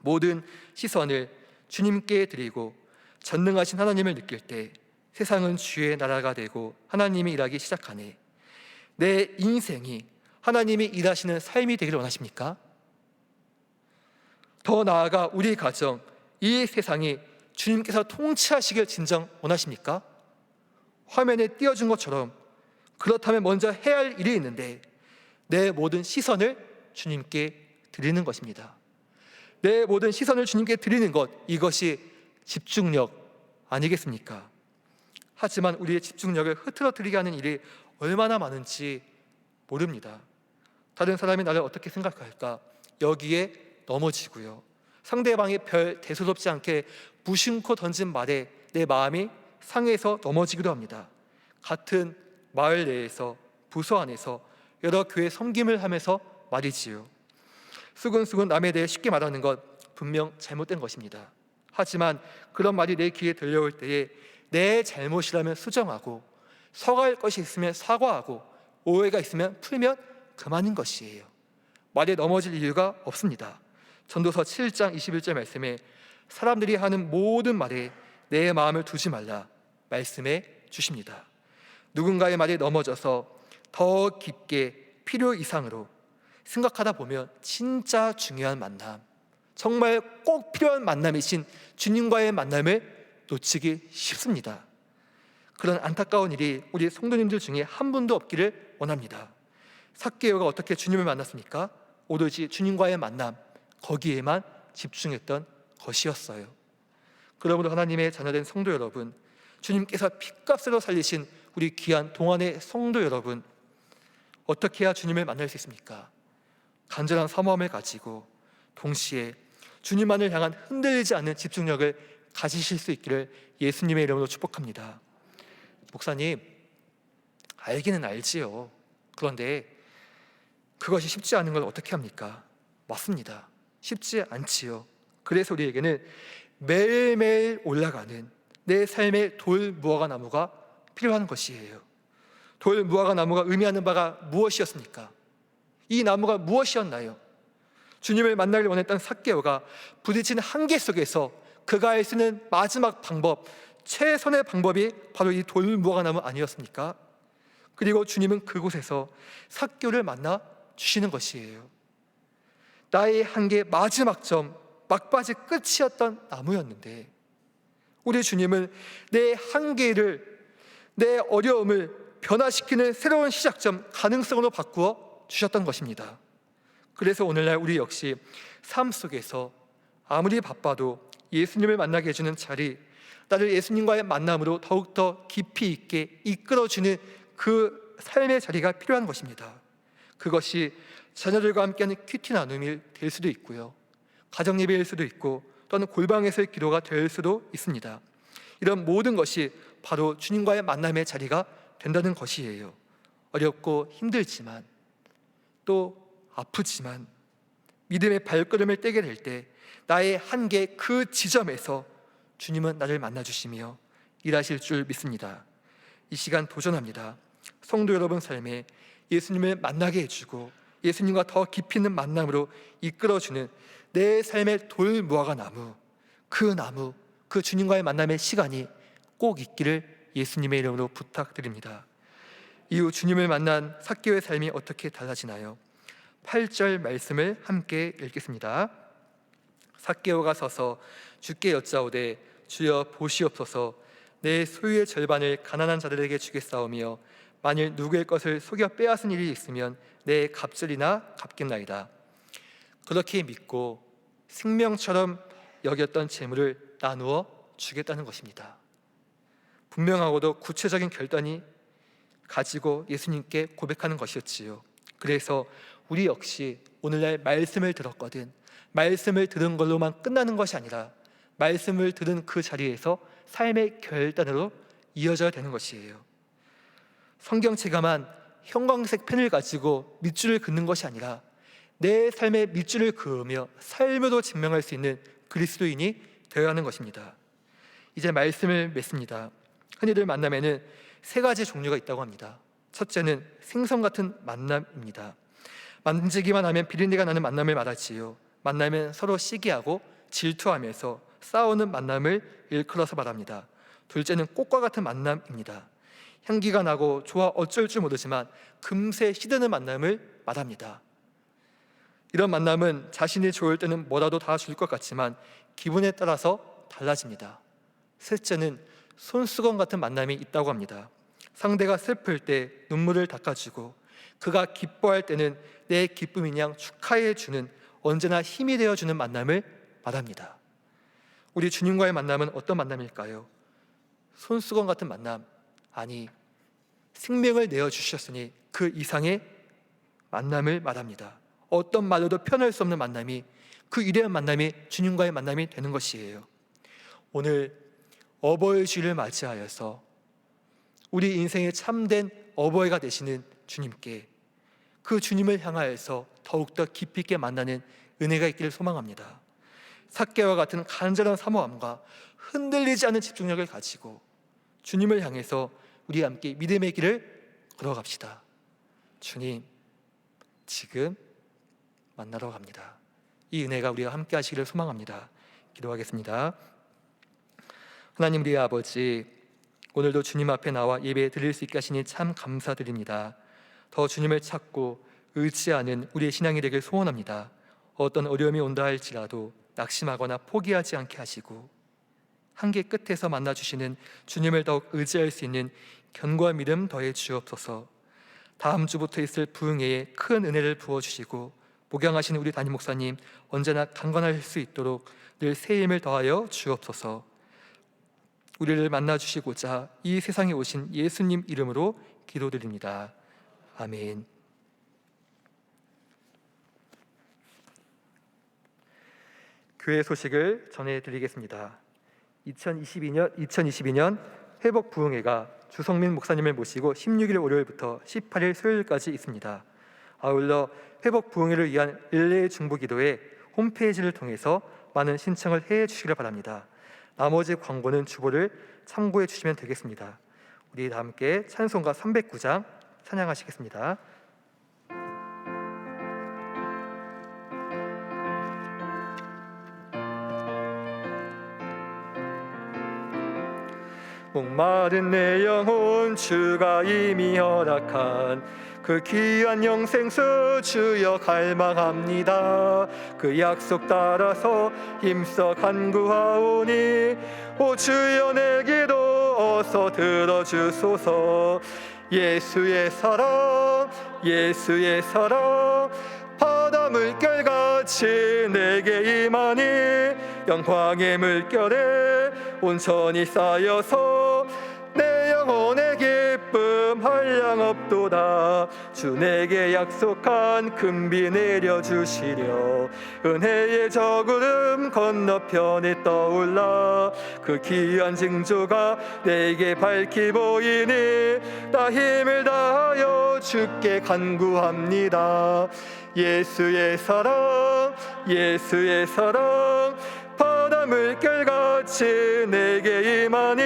모든 시선을 주님께 드리고 전능하신 하나님을 느낄 때 세상은 주의 나라가 되고 하나님이 일하기 시작하네. 내 인생이 하나님이 일하시는 삶이 되기를 원하십니까? 더 나아가 우리 가정, 이 세상이 주님께서 통치하시길 진정 원하십니까? 화면에 띄워준 것처럼 그렇다면 먼저 해야 할 일이 있는데 내 모든 시선을 주님께 드리는 것입니다. 내 모든 시선을 주님께 드리는 것, 이것이 집중력 아니겠습니까? 하지만 우리의 집중력을 흐트러뜨리게 하는 일이 얼마나 많은지 모릅니다. 다른 사람이 나를 어떻게 생각할까? 여기에 넘어지고요. 상대방이 별 대수롭지 않게 무심코 던진 말에 내 마음이 상해서 넘어지기도 합니다. 같은 마을 내에서, 부서 안에서 여러 교회 섬김을 하면서 말이지요. 수근수근 남에 대해 쉽게 말하는 것 분명 잘못된 것입니다. 하지만 그런 말이 내 귀에 들려올 때에 내 잘못이라면 수정하고 서갈 것이 있으면 사과하고 오해가 있으면 풀면 그만인 것이에요. 말에 넘어질 이유가 없습니다. 전도서 7장 21절 말씀에 사람들이 하는 모든 말에 내 마음을 두지 말라 말씀해 주십니다. 누군가의 말에 넘어져서 더 깊게 필요 이상으로 생각하다 보면 진짜 중요한 만남, 정말 꼭 필요한 만남이신 주님과의 만남을 놓치기 쉽습니다. 그런 안타까운 일이 우리 성도님들 중에 한 분도 없기를 원합니다. 삭개오가 어떻게 주님을 만났습니까? 오로지 주님과의 만남, 거기에만 집중했던 것이었어요. 그러므로 하나님의 자녀된 성도 여러분, 주님께서 핏값으로 살리신 우리 귀한 동안의 성도 여러분, 어떻게 해야 주님을 만날 수 있습니까? 간절한 사모함을 가지고 동시에 주님만을 향한 흔들리지 않는 집중력을 가지실 수 있기를 예수님의 이름으로 축복합니다. 목사님, 알기는 알지요. 그런데 그것이 쉽지 않은 걸 어떻게 합니까? 맞습니다. 쉽지 않지요. 그래서 우리에게는 매일매일 올라가는 내 삶의 돌 무화과 나무가 필요한 것이에요. 돌 무화과 나무가 의미하는 바가 무엇이었습니까? 이 나무가 무엇이었나요? 주님을 만나길 원했던 삭개오가 부딪힌 한계 속에서 그가 할 수 있는 마지막 방법, 최선의 방법이 바로 이 돌 무화과 나무 아니었습니까? 그리고 주님은 그곳에서 삭개오를 만나 주시는 것이에요. 나의 한계 마지막 점, 막바지 끝이었던 나무였는데 우리 주님은 내 한계를, 내 어려움을 변화시키는 새로운 시작점, 가능성으로 바꾸어 주셨던 것입니다. 그래서 오늘날 우리 역시 삶 속에서 아무리 바빠도 예수님을 만나게 해주는 자리, 나를 예수님과의 만남으로 더욱더 깊이 있게 이끌어주는 그 삶의 자리가 필요한 것입니다. 그것이 자녀들과 함께하는 큐티 나눔이 될 수도 있고요, 가정 예배일 수도 있고, 또는 골방에서의 기도가 될 수도 있습니다. 이런 모든 것이 바로 주님과의 만남의 자리가 된다는 것이에요. 어렵고 힘들지만 또 아프지만 믿음의 발걸음을 떼게 될 때 나의 한계 그 지점에서 주님은 나를 만나주시며 일하실 줄 믿습니다. 이 시간 도전합니다. 성도 여러분 삶에 예수님을 만나게 해주고 예수님과 더 깊이 있는 만남으로 이끌어주는 내 삶의 돌 무화과 나무, 그 주님과의 만남의 시간이 꼭 있기를 예수님의 이름으로 부탁드립니다. 이후 주님을 만난 삭개오의 삶이 어떻게 달라지나요? 8절 말씀을 함께 읽겠습니다. 삭개오가 서서 주께 여짜오되 주여 보시옵소서, 내 소유의 절반을 가난한 자들에게 주겠사오며 만일 누구의 것을 속여 빼앗은 일이 있으면 내 갑절이나 갚겠나이다. 그렇게 믿고 생명처럼 여겼던 재물을 나누어 주겠다는 것입니다. 분명하고도 구체적인 결단이 가지고 예수님께 고백하는 것이었지요. 그래서 우리 역시 오늘날 말씀을 들었거든, 말씀을 들은 걸로만 끝나는 것이 아니라 말씀을 들은 그 자리에서 삶의 결단으로 이어져야 되는 것이에요. 성경책에만 형광색 펜을 가지고 밑줄을 긋는 것이 아니라 내 삶의 밑줄을 그으며 삶으로 증명할 수 있는 그리스도인이 되어야 하는 것입니다. 이제 말씀을 맺습니다. 흔히들 만남에는 3가지 종류가 있다고 합니다. 첫째는 생선 같은 만남입니다. 만지기만 하면 비린내가 나는 만남을 말하지요. 만나면 서로 시기하고 질투하면서 싸우는 만남을 일컬어서 말합니다. 둘째는 꽃과 같은 만남입니다. 향기가 나고 좋아 어쩔 줄 모르지만 금세 시드는 만남을 말합니다. 이런 만남은 자신이 좋을 때는 뭐라도 다 줄 것 같지만 기분에 따라서 달라집니다. 셋째는 손수건 같은 만남이 있다고 합니다. 상대가 슬플 때 눈물을 닦아주고 그가 기뻐할 때는 내 기쁨인 양 축하해 주는, 언제나 힘이 되어주는 만남을 말합니다. 우리 주님과의 만남은 어떤 만남일까요? 손수건 같은 만남, 아니 생명을 내어주셨으니 그 이상의 만남을 말합니다. 어떤 말로도 표현할 수 없는 만남이, 그 위대한 만남이 주님과의 만남이 되는 것이에요. 오늘 어버이 주일을 맞이하여서 우리 인생의 참된 어버이가 되시는 주님께, 그 주님을 향하여서 더욱더 깊이 있게 만나는 은혜가 있기를 소망합니다. 삭개와 같은 간절한 사모함과 흔들리지 않는 집중력을 가지고 주님을 향해서 우리 함께 믿음의 길을 걸어갑시다. 주님, 지금 만나러 갑니다. 이 은혜가 우리와 함께 하시기를 소망합니다. 기도하겠습니다. 하나님 우리 아버지, 오늘도 주님 앞에 나와 예배 드릴 수 있게 하시니 참 감사드립니다. 더 주님을 찾고 의지하는 우리의 신앙이 되길 소원합니다. 어떤 어려움이 온다 할지라도 낙심하거나 포기하지 않게 하시고 한계 끝에서 만나주시는 주님을 더욱 의지할 수 있는 견고한 믿음 더해 주옵소서. 다음 주부터 있을 부흥회에 큰 은혜를 부어주시고 목양하시는 우리 담임 목사님 언제나 강건할 수 있도록 늘 새 힘을 더하여 주옵소서. 우리를 만나주시고자 이 세상에 오신 예수님 이름으로 기도드립니다. 아멘. 교회 소식을 전해드리겠습니다. 2022년 회복 부흥회가 주성민 목사님을 모시고 16일 월요일부터 18일 수요일까지 있습니다. 아울러 회복 부흥회를 위한 릴레이 중보기도회 홈페이지를 통해서 많은 신청을 해 주시기를 바랍니다. 나머지 광고는 주보를 참고해 주시면 되겠습니다. 우리 다 함께 찬송가 309장 찬양하시겠습니다. 목마른 내 영혼 주가 이미 허락한 그 귀한 영생수 주여 갈망합니다. 그 약속 따라서 힘써 간구하오니 오 주여 내 기도 어서 들어주소서. 예수의 사랑 예수의 사랑 바다 물결같이 내게 임하니 영광의 물결에 온천이 쌓여서 내 영혼의 기쁨 한량없도다. 주 내게 약속한 금비 내려주시려 은혜의 저구름 건너편에 떠올라 그 귀한 징조가 내게 밝히 보이니 나 힘을 다하여 주께 간구합니다. 예수의 사랑 예수의 사랑 바다 물결같이 내게 임하니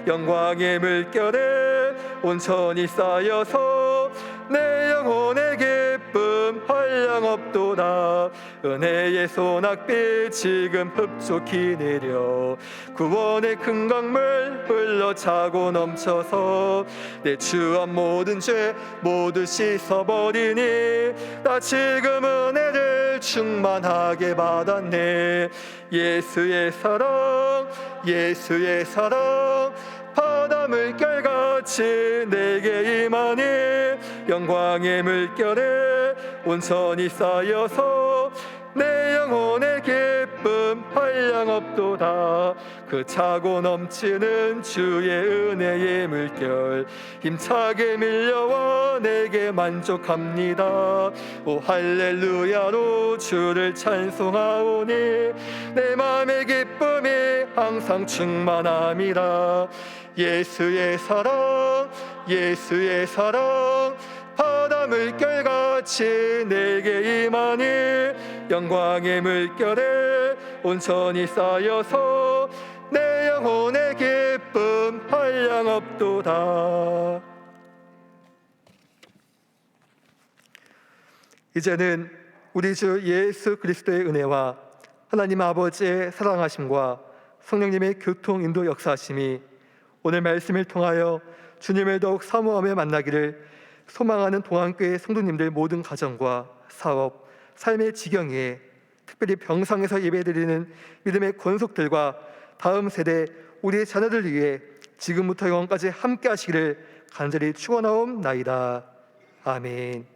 영광의 물결에 온천이 쌓여서 내 영혼의 기쁨 기쁨 한량없도다. 은혜의 소낙비 지금 흡족히 내려 구원의 큰 강물 흘러차고 넘쳐서 내 추한 모든 죄 모두 씻어버리니 나 지금 은혜를 충만하게 받았네. 예수의 사랑 예수의 사랑 바다 물결같이 내게 임하니 영광의 물결에 온천이 쌓여서 내 영혼의 기쁨 한량없도다. 그 차고 넘치는 주의 은혜의 물결 힘차게 밀려와 내게 만족합니다. 오 할렐루야로 주를 찬송하오니 내 맘의 기쁨이 항상 충만함이라. 예수의 사랑 예수의 사랑 바다 물결같이 내게 임하니 영광의 물결에 온천이 쌓여서 내 영혼의 기쁨 한량없도다. 이제는 우리 주 예수 그리스도의 은혜와 하나님 아버지의 사랑하심과 성령님의 교통 인도 역사하심이 오늘 말씀을 통하여 주님을 더욱 사모하며 만나기를 소망하는 동안교회 성도님들 모든 가정과 사업, 삶의 지경에 특별히 병상에서 예배드리는 믿음의 권속들과 다음 세대 우리의 자녀들 위해 지금부터 영원까지 함께 하시기를 간절히 축원하옵나이다. 아멘.